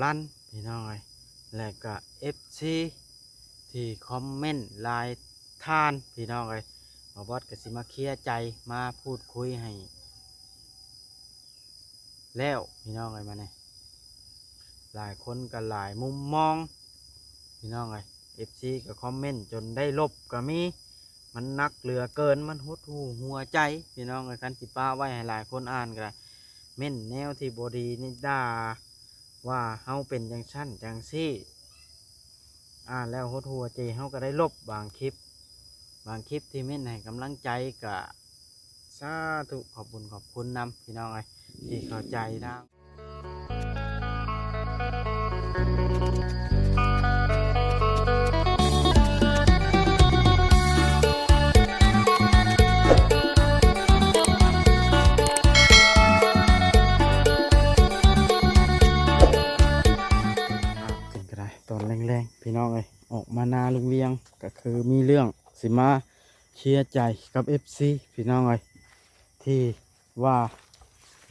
ลั่นพี่น้องเอ้ยและก็ FC ที่คอมเมนต์ลายท่านพี่น้องเอ้ยบ่บอสก็สิมาเคลียร์ใจมาพูดคุยให้แล้วพี่น้องเอ้ยมาเนี่ยหลายคนก็หลายมุมมองพี่น้องเอ้ย FC ก็คอมเมนต์จนได้ลบก็มีมันนักเหลือเกินมันหดหูหัวใจพี่น้องเอ้ยคันสิป้าไว้ให้หลายคนอ่านก็ได้เม่นแนวที่บดีนี่ด่าว่าเฮาเป็นจังชั้นจังซี่อ่านแล้วหดหัวใจเฮาก็ได้ลบบางคลิปที่เม่นให้กำลังใจก็สาธุขอบคุณนำพี่น้องเอ้ยที่เข้าใจนะ ถึงก็ได้ตอนแรงๆพี่น้องเอ้ยออกมานาลุงเวียงก็คือมีเรื่องสิมาเคลียร์ใจกับ FC พี่น้องเอ้ยที่ว่า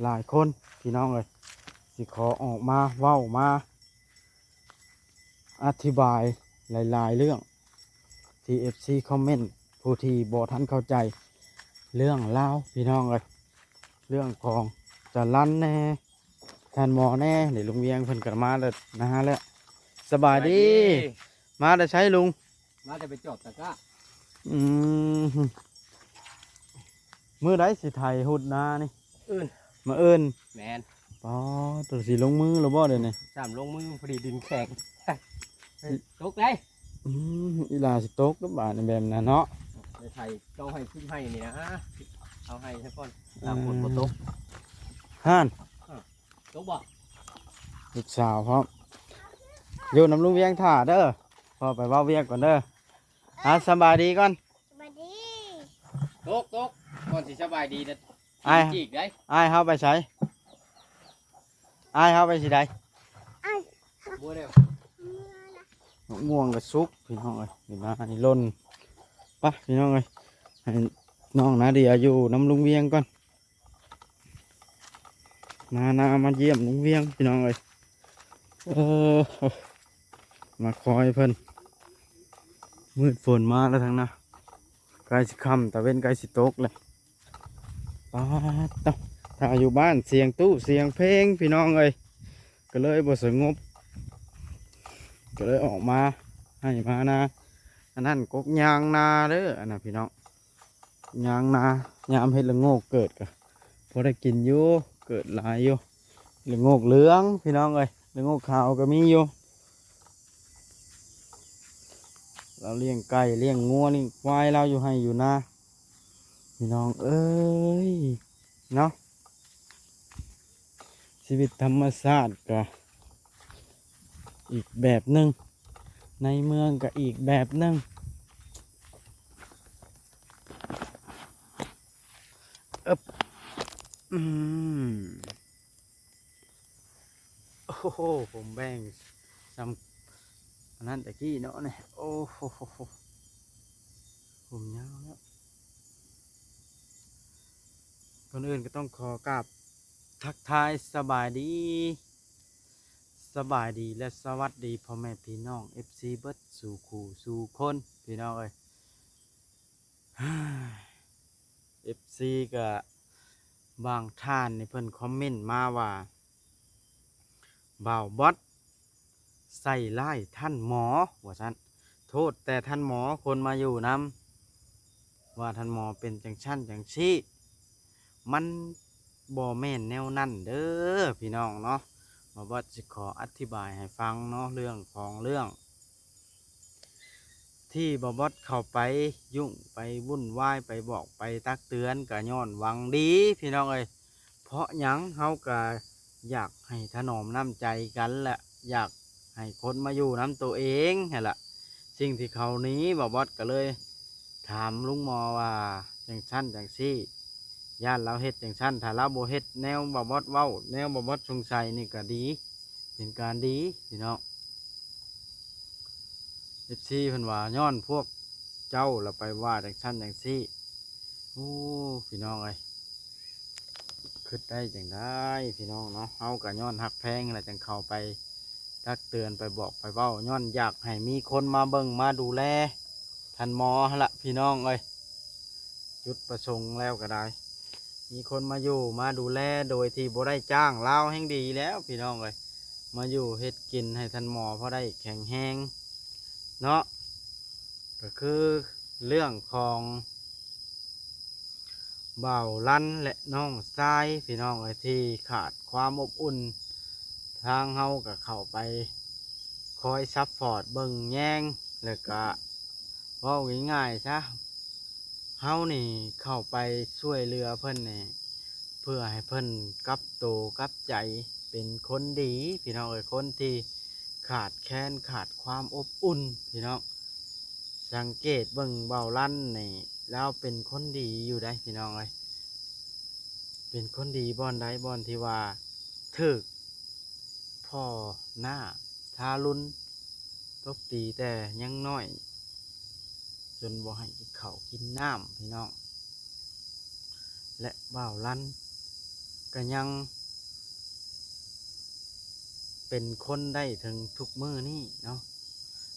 หลายคนพี่น้องเอ้ยสิขอออกมาเว้ามาอธิบายหลายๆเรื่องที่ FC คอมเมนต์ผู้ที่บ่ทันเข้าใจเรื่องเล่าวพี่น้องเอ้ยเรื่องของจะลั่นแน่แทนหมอแน่เดี๋ยวลุงเวียงเพิ่นก็มาแล้วนะฮะแล้วสบายดี มาได้ใช้ลุงมาจะไปจอบตะกร้าอืมมือได้สิไทยหุดนานี่อื่นมาเอิญแมนป๋อตัวสีลงมือหรือบ่เดี๋ยวนี้สามลงมือพอดีดินแข็งตกเลยอีลาสิตกก็บาดในแบบนั้นเนาะไปไทยเจ้าให้ขึ้นให้นี่นะเอาให้ทุกคนตามคนบนตกฮ่านตกบ่ลูกสาวพร้อมอยู่น้ำลุงเวียงถ่าเด้อพอไปเว้าเวียงก่อนเด้อสบายดีก่อนสวัสดีตกก่อนสิสบายดีนะจีกได้อ้ายเฮาไปใช้อ้ายเฮาไปสิได้บัวเร็วม่วงกับซุกพี่น้องเอ้ยเห็นไหมอันนี้ล้นปะพี่น้องเอ้ยให้น้องนาเดียอยู่น้ำลุงเวียงก่อนนามาเยี่ยมลุงเวียงพี่น้องเอ้ยมาคอยเพิ่นมืดฝนมาแล้วทั้งนั้นใกล้สิค่ำแต่เว้นใกล้สิตกเลยป้าต้องถ้าอยู่บ้านเสียงตู้เสียงเพลงพี่น้องเอ้ยก็เลยบ่สงบก็เลยออกมาให้มานะอันนั้นกกยางนาเด้ออันนั้นพี่น้องยางนายามเห็ดละโงกเกิดก็พอได้กินอยู่เกิดหลายอยู่ละโงกเหลืองพี่น้องเอ้ยละโงกขาวก็มีอยู่เราเลี้ยงไก่เลี้ยงงัวเลี้ยงควายเราอยู่ให้อยู่นะพี่น้องเอ้ยเนาะชีวิตธรรมชาติก็อีกแบบหนึ่งในเมืองก็อีกแบบหนึ่งโอ้โหผมแบ่งจำอันนั้นตะกี้เนาะเนี่ยโอ้โหผมยาวแล้วคนอื่นก็ต้องขอกราบทักทายสบายดีและสวัสดีพ่อแม่พี่น้อง FC เบิร์ดสู่คู่สู่คนพี่น้องเอ้ย FC ก็บางท่านในเพิ่นคอมเมนต์มาว่าบ่าวบอสใส่ไล่ท่านหมอว่าซั่นโทษแต่ท่านหมอคนมาอยู่นำว่าท่านหมอเป็นจังชั้นจังชี้มันบ่แม่นแนวนั่นเด้อพี่น้องเนาะบ่าวบอสจะขออธิบายให้ฟังเนาะเรื่องของเรื่องที่บ่าวบอสเข้าไปยุ่งไปวุ่นวายไปบอกไปตักเตือนก็ย้อนหวังดีพี่น้องเอ้ยเพราะหยังเฮาก็อยากให้ถนอมน้ำใจกันแหละอยากให้คนมาอยู่น้ำตัวเองนี่แหละสิ่งที่เขานี้บ่บอสก็เลยถามลุงหมอว่าจังชั้นจังซี่ญาติเราเฮ็ดจังชั้นถ้าเราโบเฮ็ดแนวบ่บอสเว้าแนวบ่บอสสงสัยนี่ก็ดีเป็นการดีพี่น้องFC เพิ่นว่าย้อนพวกเจ้าเราไปว่าจังชั้นจังซี่โอ้พี่น้องเอ้ยคิดได้จังได้พี่น้องเนาะเฮาก็ย้อนหักแพงแหละจังเข้าไป ตักเตือนไปบอกไปเว้าย้อนอยากให้มีคนมาเบิ่งมาดูแลท่านหมอหั่นละพี่น้องเอ้ยจุดประสงค์แล้วก็ได้มีคนมาอยู่มาดูแลโดยที่บ่ได้จ้างเล่าแห่งดีแล้วพี่น้องเอ้ยมาอยู่เฮ็ดกินให้ท่านหมอพอได้แข็งแรงเนาะก็คือเรื่องของบ่าวลั่นและน้องทรายพี่น้องเอ้ยที่ขาดความอบอุ่นทางเฮาก็เข้าไปคอยซัพพอร์ตเบิ่งแย่งแล้วก็เว้าง่ายๆซะเฮานี่เข้าไปช่วยเหลือเพิ่นนี่เพื่อให้เพิ่นกลับโตวกลับใจเป็นคนดีพี่น้องเอ้ยคนที่ขาดแคลนขาดความอบอุ่นพี่น้องสังเกตเบิ่งเบาลั่นนี่แล้วเป็นคนดีอยู่ได้พี่น้องเอ้ยเป็นคนดีบ่อนใดบ่อนที่ว่าถึกพ่อหน้าทารุณตบตีแต่ยังน้อยจนบ่ให้กินข้าวกินน้ำพี่น้องและเบาลั่นก็ยังเป็นคนได้ถึงทุกมื้อนี้เนาะ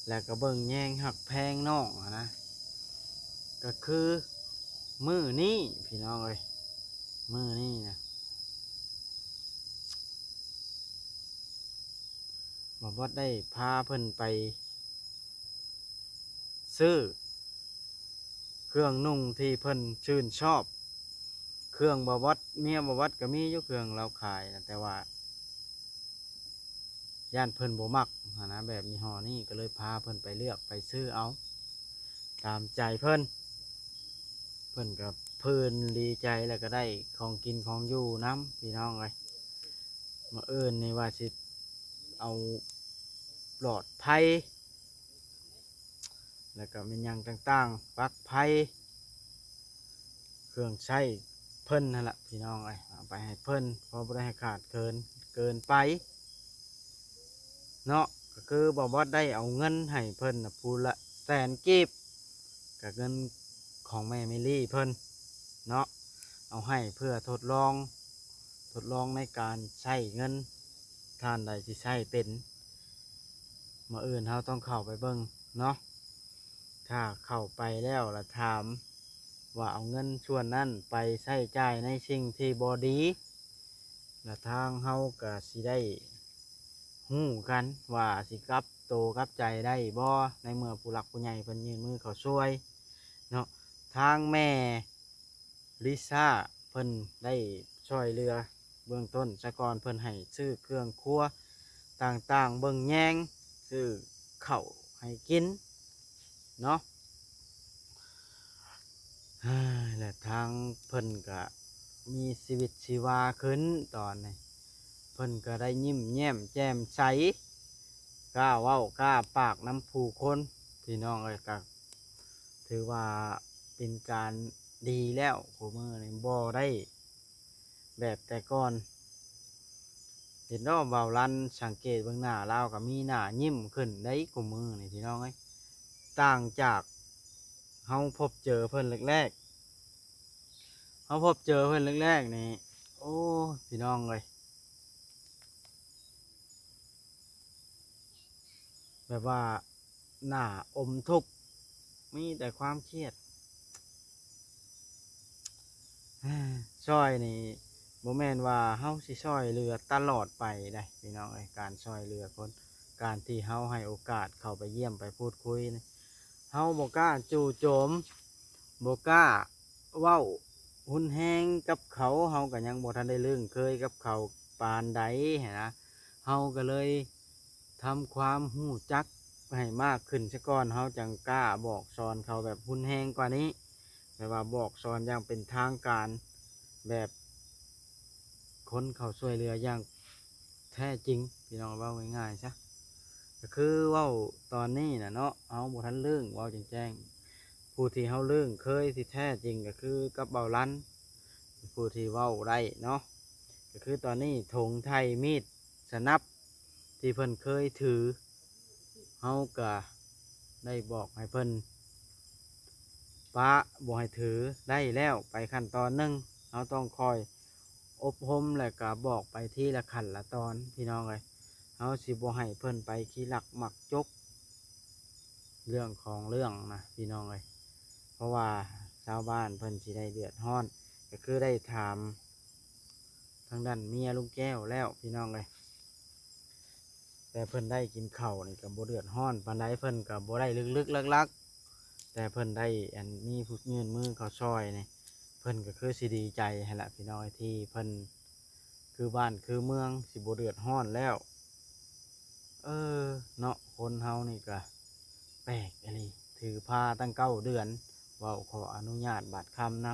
แล้วก็เบิ่งแยงหักแพงน้องอะนะก็คือมื้อนี้พี่น้องเอ้ยมื้อนี้นะบ่บ่ได้พาเพิ่นไปซื้อเครื่องนุ่งที่เพิ่นชื่นชอบเครื่องบ่วัดเมียบ่วัดก็มีอยู่เครื่องเราขายนะแต่ว่าย่านเพิ่นบ่มักหั้นนะแบบยี่ห้อนี้ก็เลยพาเพิ่นไปเลือกไปซื้อเอาตามใจเพิ่นเพิ่นกับเพิ่นดีใจแล้วก็ได้ของกินของอยู่น้ำพี่น้องเลยมาเอิญนี่ว่าสิเอาหลอดไผ่แล้วก็เป็นหยังต่างๆปลั๊กไผ่เครื่องใช้เพิ่นนั่นแหละพี่น้องเลยเอาไปให้เพิ่นเพอบ่ได้ให้ขาดเกินไปเนาะก็คือบอกว่าได้เอาเงินให้เพิ่นนะพูละ100,000 กีบกับเงินของแม่มิลี่เพิ่นเนาะเอาให้เพื่อทดลองในการใช้เงินท่านใดที่ใช้เป็นมาอื่นเราต้องเข้าไปเบิ่งเนาะถ้าเข้าไปแล้วละถามว่าเอาเงินส่วนนั้นไปใช้จ่ายในสิ่งที่บอดีละทางเฮาก็สิได้ฮู้กันว่าสิกลับโตกลับใจได้บ่ในเมื่อผู้หลักผู้ใหญ่เพิ่นยื่นมือเขาช่วยเนาะทางแม่ลิซ่าเพิ่นได้ช่วยเรือเบื้องต้นสะกอนเพิ่นให้ซื้อเครื่องครัวต่างๆเบิ่งแยงซื้อข้าวให้กินเนาะและทางเพิ่นก็มีชีวิตชีวาขึ้นตอนนี้เพิ่นก็ได้ยิ้มแย้มแจ่มใสกล้าเว้ากล้าปากน้ำผู้คนพี่น้องเอ้ยก็ถือว่าเป็นการดีแล้วผู้มือนี่บ่ได้แบบแต่ก่อนเห็นเนาะเบาลันสังเกตเบื้องหน้าเราก็มีหน้ายิ้มขึ้นได้กูมือนี่พี่น้องเอ้ยต่างจากเฮาพบเจอเพิ่นแรกๆเฮาพบเจอเพิ่นแรกๆนี่โอ้พี่น้องเอ้ยแบบว่าหน้าอมทุกข์มีแต่ความเครียดช่อยนี่บ่แม่นว่าเฮาสิช่อยเรือตลอดไปได้พี่น้องเอ้ยการช่อยเรือคนการที่เฮาให้โอกาสเข้าไปเยี่ยมไปพูดคุยนี่เฮาบ่กล้าจู่โจมบ่กล้าเว้าหุนแฮงกับเขาเฮาก็ยังบ่ทันได้เรื่องเคยกับเขาปานใดหั้นนะเฮาก็เลยทำความรู้จักให้มากขึ้นซะก่อนเฮาจังกล้าบอกสอนเขาแบบหุนแฮงกว่านี้แบบว่าบอกสอนอย่างเป็นทางการแบบคนเขาช่วยเหลืออย่างแท้จริงพี่น้องเว้าง่ายๆซะก็คือเว้าตอนนี้น่ะเนาะเฮาบ่ทันเรื่องเว้าแจ้งๆผู้ที่เฮาเรื่องเคยที่แท้จริงก็คือกับเบาลันผู้ที่เว้าได้เนาะก็คือตอนนี้ธงไทยมีดสนับที่เพิ่นเคยถือเฮาก็ได้บอกให้เพิ่นป้าบ่ให้ถือได้แล้วไปขั้นตอนหนึงเฮาต้องคอยอบรมแล้วก็บอกไปทีละขั้นละตอนพี่น้องเอ้ย เฮาสิบ่ให้เพิ่นไปขี้ลักมักจกเรื่องของเรื่องนะพี่น้องเอ้ยเพราะว่าชาวบ้านเพิ่นสิได้เดือดร้อนก็คือได้ถามทางด้านเมียลุงแก้วแล้วพี่น้องเอ้ยแต่เพิ่นได้กินข้าวนี่ก็บ่เดือดร้อนปานใดเพิ่นก็บ่ได้ลึกๆลักๆแต่เพิ่นได้อันมีผู้ยื่นมือเขาช่วยนี่เพิ่นก็คือสิดีใจหั่นล่ะพี่น้องเอ้ยที่เพิ่นคือบ้านคือเมืองสิบ่เดือดร้อนแล้วเนาะคนเฮานี่ก็แปลกอะไรถือผ้าตั้ง9 เดือนเว้าขออนุญาตบาดคำน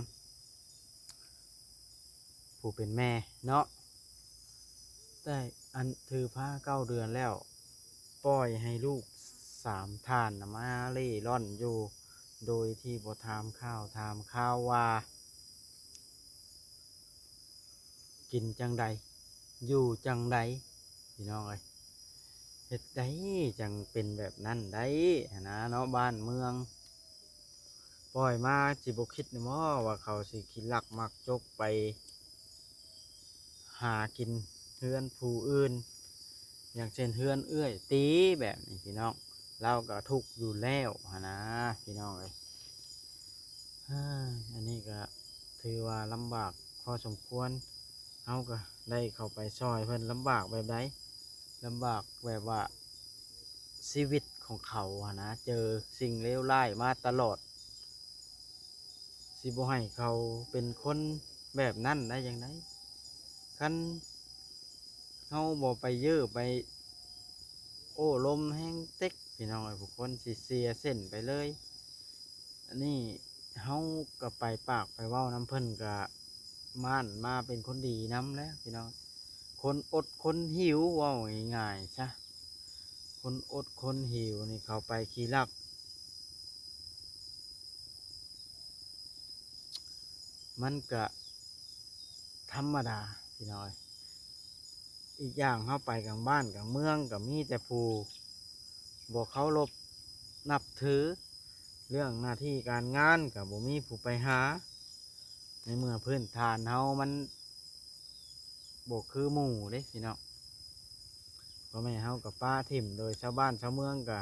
ำผู้เป็นแม่เนาะแต่อันถือผ้า9 เดือนแล้วปล่อยให้ลูก3 ท่านน่ะมาเล่ร่อนอยู่โดยที่บ่ถามข้าวว่ากินจังใดอยู่จังใดพี่น้องเอ้ยเฮ็ดได้จังเป็นแบบนั้นได้หั้นนะเนาะบ้านเมืองปล่อยมาจิบ่คิดนี่บ่ว่าเขาสิขี้ลักมักจกไปหากินเฮือนผู้อื่นอย่างเช่นเฮือนเอื้อยตีแบบนี้พี่น้องเราก็ทุกข์อยู่แล้วหั้นนะพี่น้องเอ้ยอันนี้ก็ถือว่าลำบากพอสมควรเฮาก็ได้เข้าไปช่วยเพิ่นลำบากแบบใดลำบากแบบว่าชีวิตของเขาอะนะเจอสิ่งเลวร้ายมาตลอดสิบ่ให้เขาเป็นคนแบบนั้นได้อย่างไรคันเฮาบ่ไปยื้อไปโอ้ลมแห้งเต็กพี่น้องไอ้ผู้คนสิเสียเส้นไปเลยอันนี้เฮาก็ไปปากไปเว้าน้ำเพิ่นก็ม่านมาเป็นคนดีน้ำแล้วพี่น้องคนอดคนหิวเว้าง่ายๆซะคนอดคนหิวนี่เขาไปขี้ลักมันก็ธรรมดาพี่น้อยอีกอย่างเข้าไปกลางบ้านกลางเมืองก็มีแต่ผู้บอกเขารบนับถือเรื่องหน้าที่การงานกับบ่มีผู้ไปหาในเมื่อพื้นฐานเฮามันบ่คือหมู่เด้พี่น้องพ่อแม่เฮากับป้าถิ่มโดยชาวบ้านชาวเมืองก็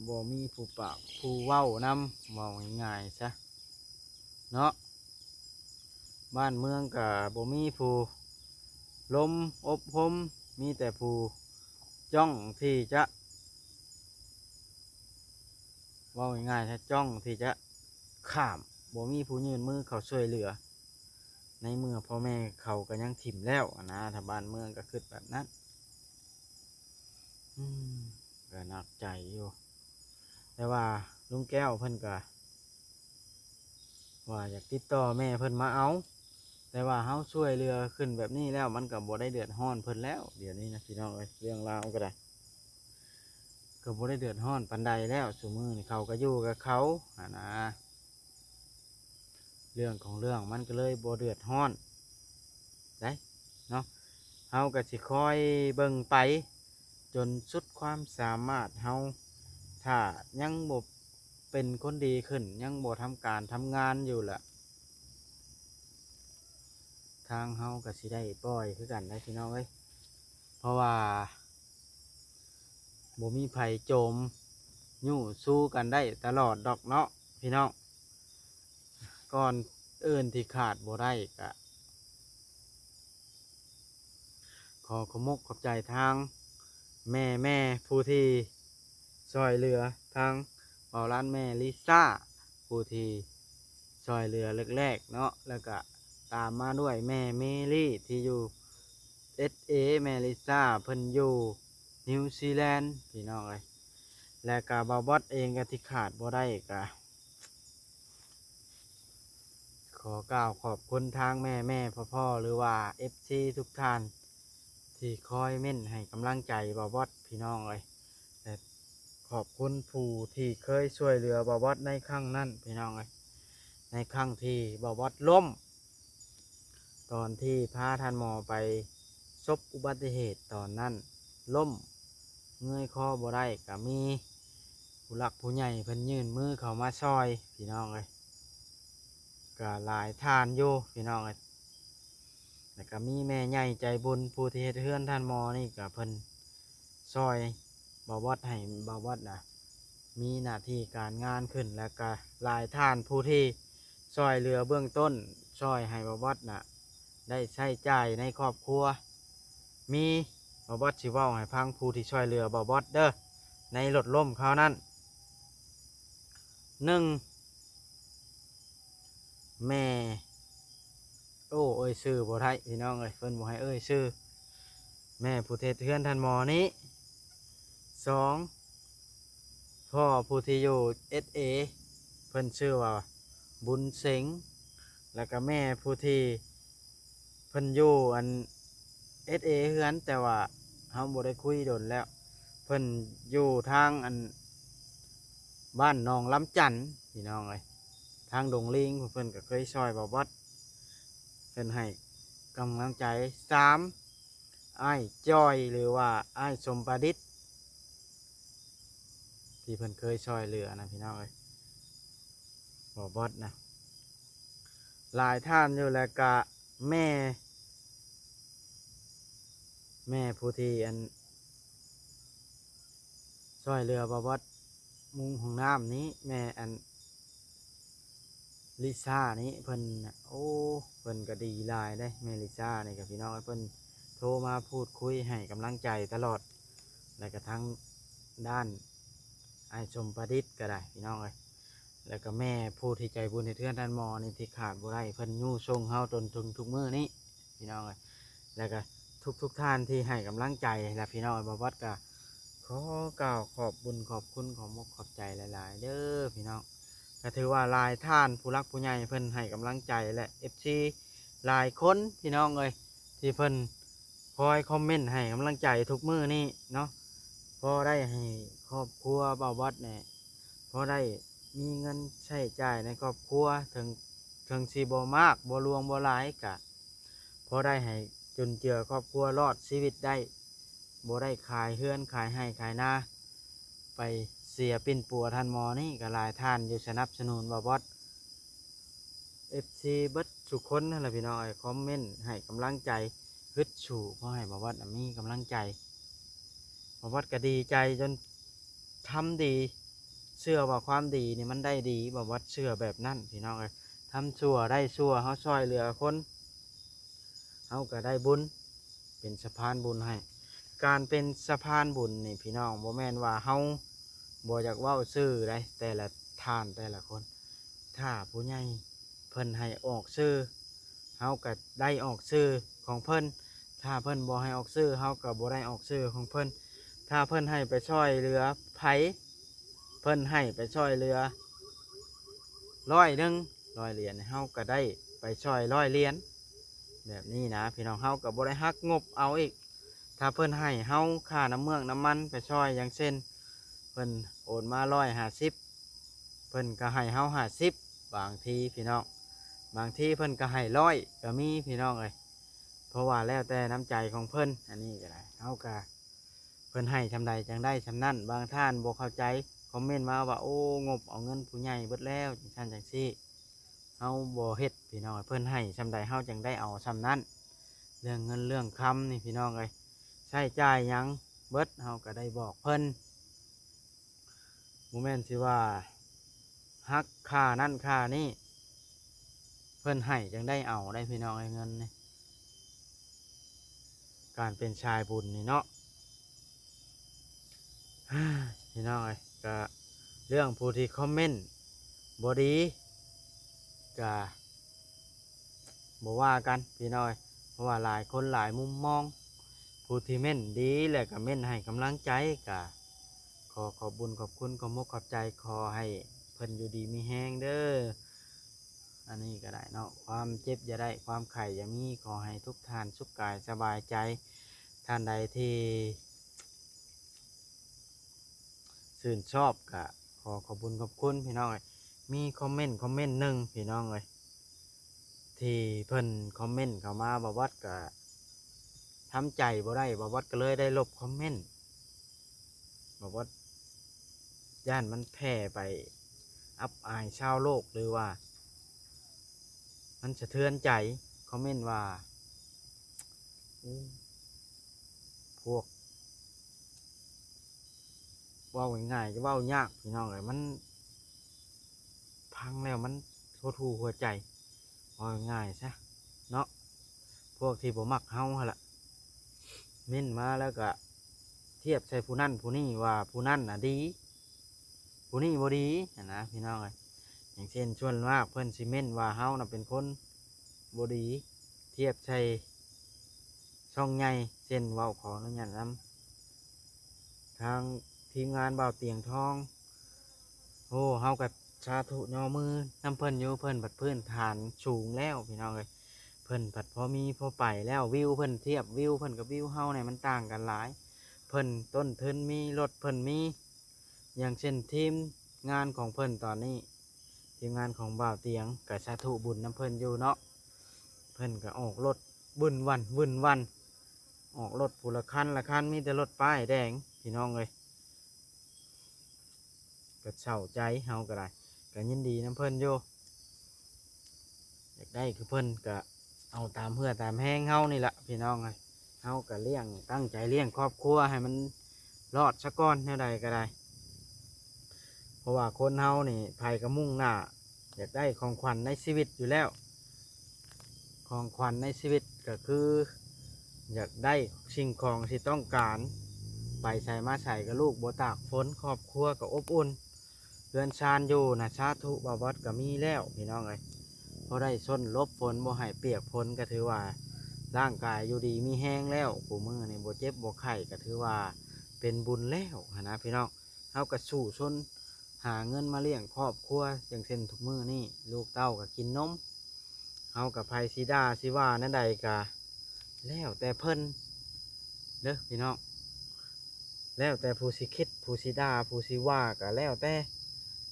บ่มีผู้ปากผู้เว้านำเว้าง่ายๆซะเนาะบ้านเมืองก็บ่มีผู้ลมอบรมมีแต่ผู้จ้องที่จะเว่าง่ายๆถ้าจ้องที่จะข้ามบ่มีผู้ยื่นมือเขาช่วยเหลือในเมื่อพ่อแม่เขาก็ยังถิ่มแล้วอะนะถ้าบ้านเมืองก็คิดแบบนั้นอืมก็หนักใจอยู่แต่ว่าลุงแก้วเพิ่นก็ว่าอยากติดต่อแม่เพิ่นมาเอาแต่ว่าเฮาช่วยเรือขึ้นแบบนี้แล้วมันก็บ่ได้เดือดร้อนเพิ่นแล้วเดี๋ยวนี้นะพี่น้องเอ้ยเรื่องราวก็ได้ก็บ่ได้เดือดร้อนปานใดแล้วซุมื้อนี่เขาก็อยู่กับเขาอะนะเรื่องของเรื่องมันก็เลยบ่เดือดร้อนได้เนาะเฮาก็สิคอยเบิ่งไปจนสุดความสามารถเฮาถ้ายังบ่เป็นคนดีขึ้นยังบ่ทำการทำงานอยู่ล่ะทางเฮาก็สิได้ปล่อยคือกันได้พี่น้องเอ้ยเพราะว่าบ่มีไผโจมยู่สู้กันได้ตลอดดอกเนาะพี่น้องก่อนอื่นที่ขาดบ่ได้ก็ขอมกขอบใจทางแม่ผู้ที่ช่วยเหลือทางเบาล้านแม่ลิซ่าผู้ที่ช่วยเหลือแรกๆเนาะแล้วก็ตามมาด้วยแม่เมลี่ที่อยู่SAแม่ลิซ่าเพิ่นอยู่นิวซีแลนด์พี่น้องเอ้ยและก็บาบอสเองก็ที่ขาดบ่ได้ก็ขอกล่าวขอบคุณทางแม่พ่อหรือว่า FC ทุกท่านที่คอยเม่นให้กำลังใจบาบอสพี่น้องเอ้ยและขอบคุณผู้ที่เคยช่วยเหลือบาบอสในครั้งนั้นพี่น้องเอ้ยในครั้งที่บาบอสล้มตอนที่พาท่านหมอไปซบอุบัติเหตุตอนนั้นล้มเงยคอบ่ได้ก็มีผู้หลักผู้ใหญ่เพิ่นยื่นมือเข้ามาช่วยพี่น้องเอ้ยก็หลายท่านอยู่พี่น้องเอ้ยแล้วก็มีแม่ใหญ่ใจบุญผู้ที่เฮ็ดเฮือนท่านหมอนี่ก็เพิ่น ซอยบ่วัดให้บ่วัดมีหน้าที่การงานขึ้นแล้วก็หลายท่านผู้ที่ซอยเรือเบื้องต้นซอยให้บ่วัดได้ใช้จ่ายในครอบครัวมีบ่วัดสิเว้าให้พังผู้ที่ซอยเรือบ่วัดเด้อในรถล่มเขานั้นหนึ่งแม่โอ้เอ้ยชื่อบ่ได้พี่น้องเอ้ยเพิ่นบ่ให้เอ้ยชื่อแม่ผู้เทศเทือนท่านหมอนี้สองพ่อผู้ที่อยู่SAเพิ่นชื่อว่าบุญเสงแล้วก็แม่ผู้ที่เพิ่นอยู่SA เฮือนแต่ว่าเฮาบ่ได้คุยโดนแล้วเพิ่นอยู่ทางบ้านหนองลำจันทน์พี่น้องเอ้ยทางดงลิงเพิ่นก็เคยช่วยบ่วัดเพิ่นให้กำลังใจสามอ้ายจ้อยหรือว่าอ้ายสมประดิษฐ์ที่เพิ่นเคยช่วยเหลือนะพี่น้องเอ้ยบ่วัดหลายท่านอยู่แล้วก็แม่ผู้ที่ช่วยเหลือบ่วัดมุงของน้ำนี้แม่ลิซ่านี้เพิ่นโอ้เพิ่นก็ดีหลายได้แม่ลิซ่านี่กับพี่น้องเพิ่นโทรมาพูดคุยให้กำลังใจตลอดแล้วก็ทั้งด้านไอ้ชมประดิษฐ์ก็ได้พี่น้องเลยแล้วก็แม่ผู้ที่ใจบุญในเทือนด้านมอนี่ที่ขาดบ่ได้เพิ่นยู่ทรงเฮาจนถึงทุกมื้อนี้พี่น้องเลยแล้วก็ทุกท่านที่ให้กำลังใจและพี่น้องบ่วัดก็ขอกล่าวขอบบุญขอบคุณขอมกขอบใจหลายๆเด้อพี่น้องก็ถือว่าหลายท่านผู้รักผู้ใหญ่เพิ่นให้กำลังใจและ FC หลายคนพี่น้องเลยที่เพิ่นคอยคอมเมนต์ให้กำลังใจทุกมื้อนี้เนาะพอได้ให้ครอบครัวบ่าววัดเนี่ยพอได้มีเงินใช้จ่ายในครอบครัวถึงสีบ่มากบ่หลวงบ่หลายกะพอได้ให้จุนเจือครอบครัวรอดชีวิตได้บ่ได้ขายเฮือนขายให้ขายนาไปเสียปิ่นปัวท่านหมอนี่ก็หลายท่านอยู่สนับสนุนบ่าววัด FC เบิดทุกคนนั่นแหละพี่น้องคอมเมนต์ให้กำลังใจฮึดชูเพราะให้บ่าววัดมีกำลังใจบ่าววัดก็ดีใจจนทำดีเชื่อว่าความดีนี่มันได้ดีบ่าววัดเชื่อแบบนั้นพี่น้องทำชั่วได้ชั่วเฮาช่วยเหลือคนเฮาก็ได้บุญเป็นสะพานบุญให้การเป็นสะพานบุญนี่พี่น้องบ่แม่นว่าเฮาบ่อยากเว้าชื่อได้แต่ละท่านแต่ละคนถ้าผู้ใหญ่เพิ่นให้ออกชื่อเฮาก็ได้ออกชื่อของเพิ่นถ้าเพิ่นบ่ให้ออกชื่อเฮาก็บ่ได้ออกชื่อของเพิ่นถ้าเพิ่นให้ไปช่วยเหลือไผเพิ่นให้ไปช่วยเหลือ100เหรียญเฮาก็ได้ไปช่วย100เหรียญแบบนี้นะพี่น้องเฮาก็บ่ได้หักงบเอาอีกถ้าเพิ่นให้เฮาค่าน้ำเมืองน้ำมันไปช่วยอย่างเช่นเพิ่นโอนมา150เพิ่นก็ให้เฮา50บางทีพี่น้องบางทีเพิ่นก็ให้100ก็มีพี่น้องเพราะว่าแล้วแต่น้ำใจของเพิ่นอันนี้ก็ได้เฮาก็เพิ่นให้ชำใดจังได้ชำนั้นบางท่านบ่เข้าใจคอมเมนต์มาว่าโอ้งบเอาเงินผู้ใหญ่เบิดแล้วจังซั่นจังซี่เฮาบ่เฮ็ดพี่น้องเพิ่นให้ชำใดเฮาจังได้เอาชำนั้นเรื่องเงินเรื่องคำนี่พี่น้องใช้จ่ายหยังเบิดเฮาก็ได้บอกเพิ่นบ่แม่นสิว่าฮักค่านั่นค่านี่เพิ่นให้จังได้เอาได้พี่น้องเงินนี่การเป็นชายบุญนี่เนาะพี่น้องก็เรื่องผู้ที่คอมเมนต์บ่ดีก็บ่ว่ากันพี่น้องเพราะว่าหลายคนหลายมุมมองผู้ที่เม่นดีและก็เม่นให้กำลังใจก็ขอบบุญขอบคุณขอมกขอบใจขอให้เพิ่นอยู่ดีมีแห้งเด้ออันนี้ก็ได้เนาะความเจ็บอย่าได้ความไข่อย่ามีขอให้ทุกท่านสุขกายสบายใจท่านใดที่ชื่นชอบก็ขอบบุญขอบคุณพี่น้องมีคอมเมนต์หนึ่งพี่น้องที่เพิ่นคอมเมนต์เข้ามาบอกว่าก็ทำใจบ่ได้บอกว่าก็เลยได้ลบคอมเมนต์บอกว่าย่านมันแพร่ไปอับอายชาวโลกหรือว่ามันสะเทือนใจคอมเมนต์ว่าพวก เว้าง่ายๆจะเว้ายากพี่น้องเอ้ยมันพังแล้วมันโหดหู่หัวใจเว้าง่ายๆซะเนาะพวกที่บ่มักเฮาหั่นล่ะเม่นมาแล้วก็เทียบใส่ผู้นั้นผู้นี้ว่าผู้นั้นน่ะดีผู้นี้บ่ดีหั้นนะพี่น้องเอ้ยอย่างเช่นส่วนมากเพิ่นสิเม่นว่าเฮาน่ะเป็นคนบ่ดีเทียบใส่ช่องใหญ่เช่นเว้าขออนุญาตนำทางทีมงานบ่าวเตียงทองโอ้เฮาก็สาธุย่อมือนำเพิ่นอยู่เพิ่นบัดพื้นฐานสูงแล้วพี่น้องเอ้ยเพิ่นบัดพอมีพอไปแล้ววิวเพิ่นเทียบวิวเพิ่นกับวิวเฮาเนี่ยมันต่างกันหลายเพิ่นต้นทุนมีรถเพิ่นมีอย่างเช่นทีมงานของเพิ่นตอนนี้ทีมงานของบ่าวเตียงก็สาธุบุญนำเพิ่นอยู่เนาะเพิ่นก็ออกรถบุญวันวุ่นวันออกรถผู้ละคันละคันมีแต่รถป้ายแดงพี่น้องเอ้ยก็เศร้าใจเฮาก็ได้ก็ยินดีน้ำเพิ่นอยู่อยากได้คือเพิ่นก็เอาตามเพื่อตามแห้งเฮานี่แหละพี่น้องไงเฮาก็เลี้ยงตั้งใจเลี้ยงครอบครัวให้มันรอดสักก้อนเท่าใดก็ได้เพราะว่าคนเฮานี่ภัยก็มุ่งหน้าอยากได้ของขวัญในชีวิตอยู่แล้วของขวัญในชีวิตก็คืออยากได้สิ่งของที่ต้องการไปใส่มาใส่กับลูกบ่ตากฝนครอบครัวก็อบอุ่น เรือนชานอยู่นะชาทุบาวบดก็มีแล้วพี่น้องเอ้ยพอได้ส้นลบฝนบ่ให้เปียกฝนก็ถือว่าร่างกายอยู่ดีมีแห้งแล้วปูมือนี่บ่เจ็บบ่ไข้ก็ถือว่าเป็นบุญแล้วหั้นนะพี่น้องเฮาก็สู้ชนหาเงินมาเลี้ยงครอบครัวอย่างเช่นทุกมื้อนี่ลูกเต้าก็กินนมเฮากับไผสิดาสิว่านั่นใดก็แล้วแต่เพิ่นเด้อพี่น้องแล้วแต่ผู้สิคิดผู้สิดาผู้สิว่าก็แล้วแต่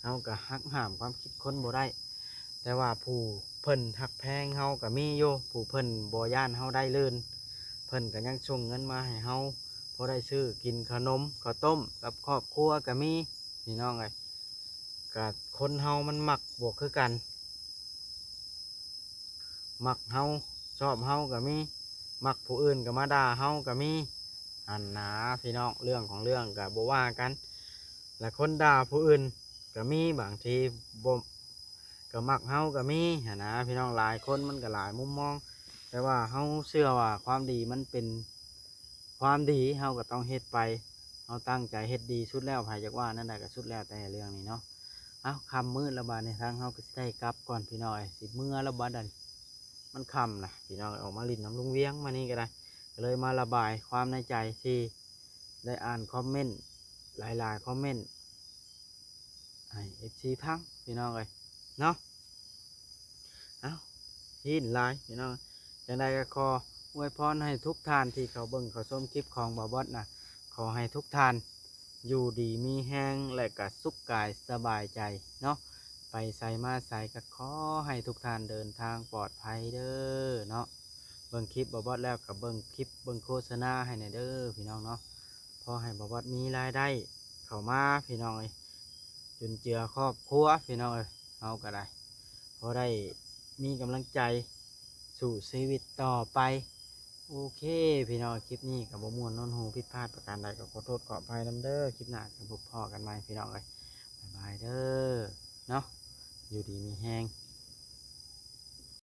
เฮาก็หักห้ามความคิดคนบ่ได้แต่ว่าผู้เพิ่นหักแพงเฮาก็มีอยู่ผู้เพิ่นบ่ย่านเฮาได้เลื่นเพิ่นก็ยังส่งเงินมาให้เฮาพอได้ซื้อกินขนมข้าวต้มกับครอบครัวก็มีพี่น้องเอ้ยก็คนเฮามันมักบ่คือกันมักเฮาชอบเฮาก็มีมักผู้อื่นก็มาด่าเฮาก็มีอันนะพี่น้องเรื่องของเรื่องก็บ่ว่ากันและคนด่าผู้อื่น ก็มีบางทีบ่ก็มักเฮาก็มีหั้นนะพี่น้องหลายคนมันก็หลายมุมมองแต่ว่าเฮาเชื่อว่าความดีมันเป็นความดีเฮาก็ต้องเฮ็ดไปเฮาตั้งใจเฮ็ดดีสุดแล้วไผจักว่านั่นแหละก็สุดแล้วแต่เรื่องนี้เนาะเอาคำมืดระบาดในทางเฮาก็สิได้กลับก่อนพี่น้อยสิเมื่อระบาดดันมันคำนะพี่น้องออกมาลิ้นน้ำลุงเวียงมานี่ก็ได้ก็เลยมาระบายความในใจที่ได้อ่านคอมเมนต์หลายๆคอมเมนต์ ไอเอฟซีพังพี่น้องเลยเนาะเอาหินลายพี่น้องจังใดก็ขออวยพรให้ทุกท่านที่เขาเบิ่งเขาชมคลิปของบาบอสนะขอให้ทุกท่านอยู่ดีมีแห้งและก็สุขกายสบายใจเนาะไปใส่มาใส่ก็ขอให้ทุกท่านเดินทางปลอดภัยเด้อเนาะเบิ่งคลิปบาบอสแล้วกับเบิ่งคลิปเบิ่งโฆษณาให้ในเด้อพี่น้องเนาะพอให้บาบอสมีรายได้เข้ามาพี่น้องเลย จนเจือครอบครัวพี่น้องเอ้ยเอาก็ได้พอได้มีกำลังใจสู่ชีวิตต่อไปโอเคพี่น้องคลิปนี้กับบ่ม่วนนนหูผิดพลาดประการใดก็ขอโทษขออภัยนำเด้อคลิปหน้าจะพบพ่อกันใหม่พี่น้องเอ้ยบ๊ายบายเด้อเนาะอยู่ดีมีแฮง